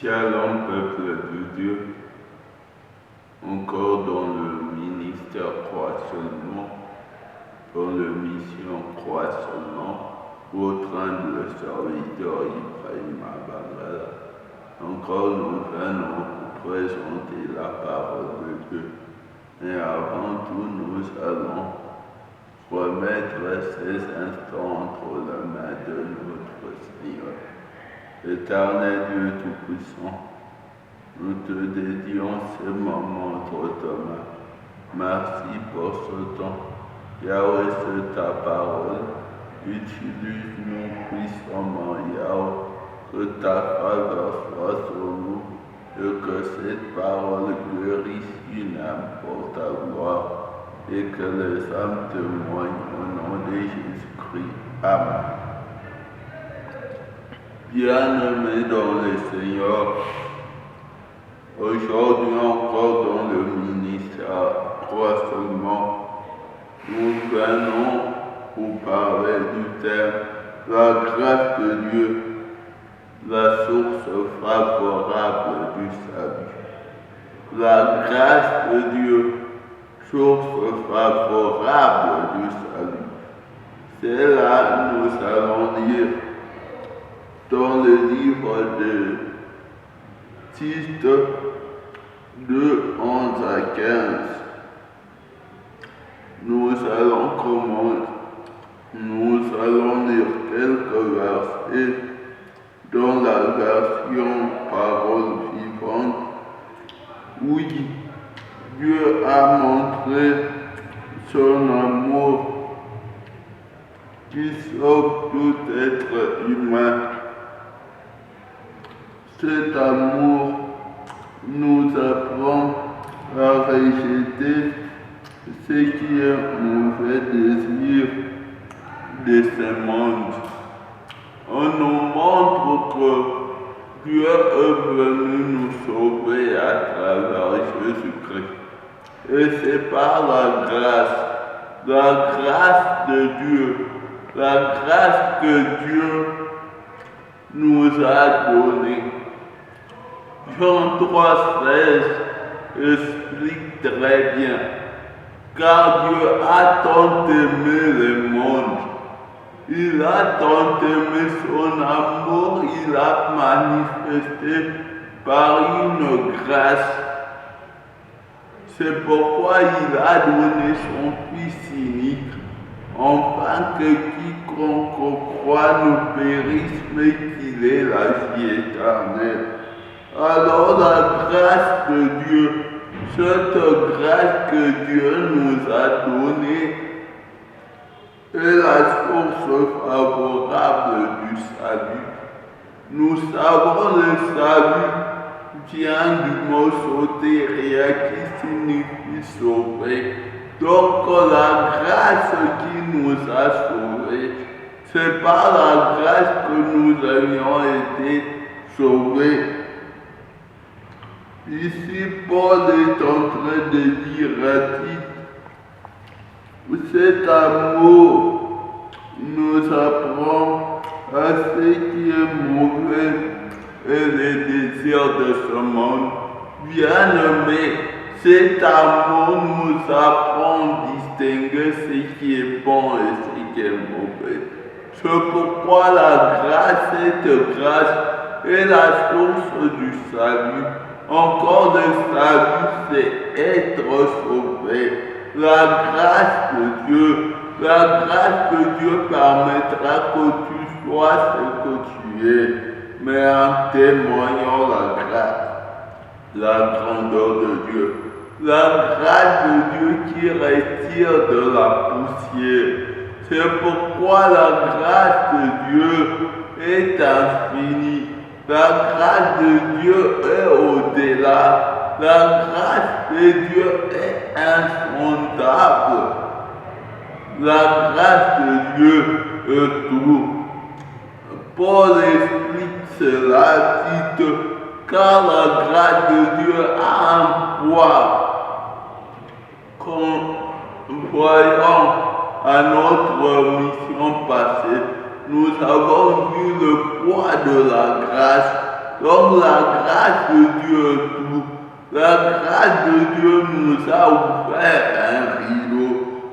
Shalom, peuple de Dieu, encore dans le ministère croissement, dans la mission croissement, au train de le serviteur Ibrahim Abangala. Encore nous venons pour présenter la parole de Dieu. Et avant tout, nous allons remettre ces instants entre les mains de notre Seigneur. Éternel Dieu Tout-Puissant, nous te dédions ce moment entre ta main. Merci pour ce temps. Yahweh, c'est ta parole. Utilise-nous puissamment, Yahweh, que ta faveur soit sur nous et que cette parole glorifie une âme pour ta gloire et que les âmes témoignent au nom de Jésus-Christ. Amen. Bien-aimés dans le Seigneur, aujourd'hui encore dans le ministère croissement, nous venons pour parler du thème la grâce de Dieu, la source favorable du salut. La grâce de Dieu, source favorable du salut. C'est là que nous allons lire dans le livre de Tite 2, 11 à 15. Nous allons lire quelques versets dans la version parole vivante. Oui, Dieu a montré son amour qui sauve tout être humain. Cet amour nous apprend à rejeter ce qui est mauvais désir de ce monde. On nous montre que Dieu est venu nous sauver à travers Jésus-Christ. Et c'est par la grâce de Dieu, la grâce que Dieu nous a donnée. Jean 3,16 explique très bien, car Dieu a tant aimé le monde, il a tant aimé son amour, il a manifesté par une grâce. C'est pourquoi il a donné son Fils unique, afin que quiconque croit ne périsse, mais qu'il ait la vie éternelle. Alors la grâce de Dieu, cette grâce que Dieu nous a donnée, est la source favorable du salut. Nous savons le salut vient du mot soteria qui signifie sauver. Donc la grâce qui nous a sauvés, c'est par la grâce que nous avions été sauvés. Ici, Paul est en train de dire à Tite, cet amour nous apprend à ce qui est mauvais et les désirs de ce monde. Bien-aimé, cet amour nous apprend à distinguer ce qui est bon et ce qui est mauvais. C'est pourquoi la grâce, cette grâce, est la source du salut. Encore le salut, c'est être sauvé. La grâce de Dieu permettra que tu sois ce que tu es, mais en témoignant la grandeur de Dieu. La grâce de Dieu qui retire de la poussière. C'est pourquoi la grâce de Dieu est infinie. La grâce de Dieu est au-delà. La grâce de Dieu est insondable. La grâce de Dieu est tout. Paul explique cela à Tite, car la grâce de Dieu a un poids. Voyant à notre mission passée, nous avons vu le poids de la grâce. Donc la grâce de Dieu tout. La grâce de Dieu nous a ouvert un rideau,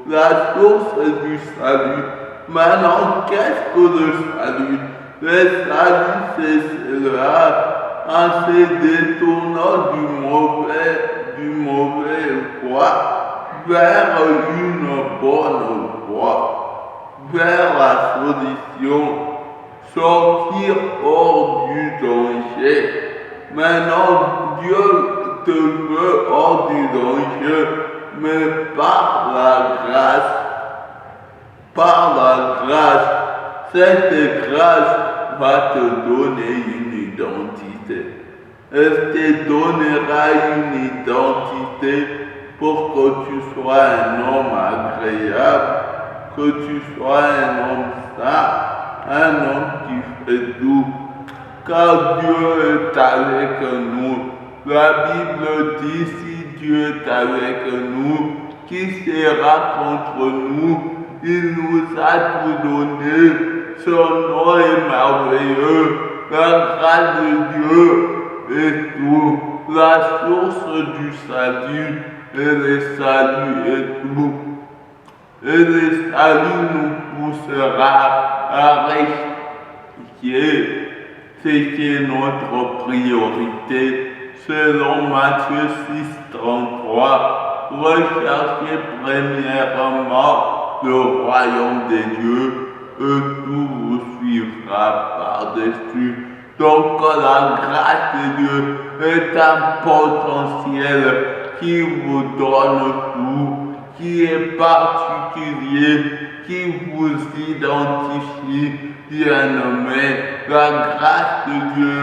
la source du salut. Maintenant, qu'est-ce que le salut? Le salut, c'est cela, en se détournant du mauvais voie vers une bonne voie, vers la solution, sortir hors du danger. Maintenant, Dieu te veut hors du danger, mais par la grâce, cette grâce va te donner une identité. Elle te donnera une identité pour que tu sois un homme agréable, que tu sois un homme saint, un homme qui fait tout. Car Dieu est avec nous. La Bible dit, si Dieu est avec nous, qui sera contre nous? Il nous a tout donné. Son nom est merveilleux. La grâce de Dieu est tout. La source du salut et le salut est tout. Et le salut nous poussera à rectifier ce qui est notre priorité. Selon Matthieu 6,33, recherchez premièrement le royaume des dieux et tout vous suivra par-dessus. Donc la grâce de Dieu est un potentiel qui vous donne tout, qui est particulier, qui vous identifie, bien-aimé. La grâce de Dieu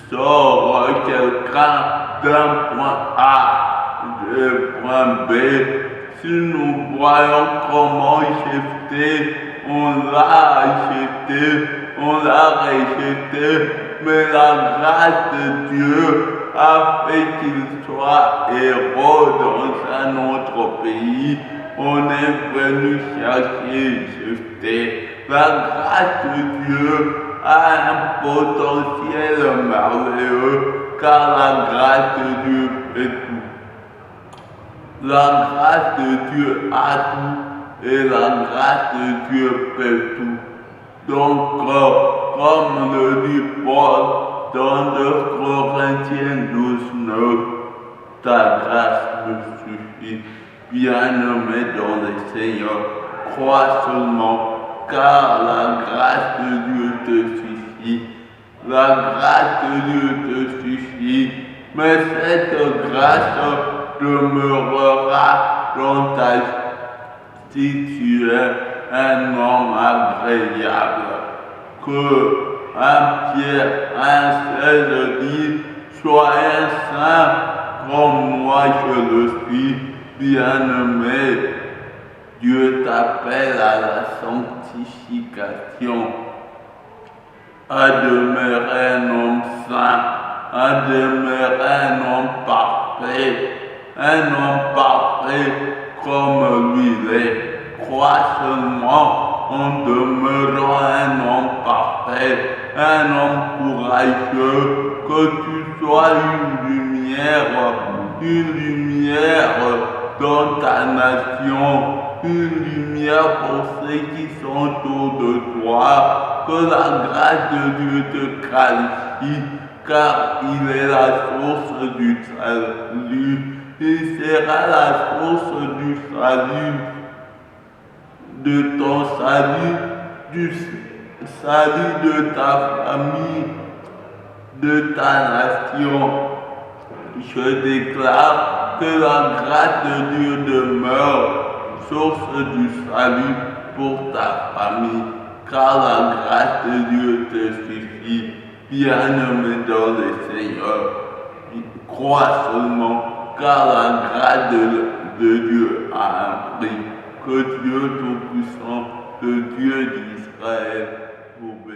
sort quelqu'un d'un point A d'un point B. Si nous voyons comment Jephthé, on l'a acheté, on l'a rejeté, mais la grâce de Dieu a fait qu'il soit héros dans un autre pays. On est venu chercher Jephthé. La grâce de Dieu a un potentiel merveilleux, car la grâce de Dieu fait tout. La grâce de Dieu a tout et la grâce de Dieu fait tout. Donc, comme le dit Paul dans 2 Corinthiens 12,9, ta grâce me suffit. Bien-aimé dans le Seigneur, crois seulement, car la grâce de Dieu te suffit. La grâce de Dieu te suffit, mais cette grâce demeurera dans ta vie si tu es un homme agréable. Que 1 Pierre 1,16 dit, soyez saints comme moi je le suis, bien-aimé. Dieu t'appelle à la sanctification, à demeurer un homme saint, à demeurer un homme parfait comme lui l'est. Crois seulement en demeurant un homme parfait, un homme courageux, que tu sois une lumière dans ta nation, une lumière pour ceux qui sont autour de toi, que la grâce de Dieu te qualifie, car il est la source du salut. Il sera la source du salut, de ton salut, du salut de ta famille, de ta nation. Je déclare que la grâce de Dieu demeure source du salut pour ta famille, car la grâce de Dieu te suffit. Bien-aimé dans le Seigneur, crois seulement, car la grâce de Dieu a un prix. Que Dieu Tout-Puissant, le Dieu d'Israël, vous bénisse.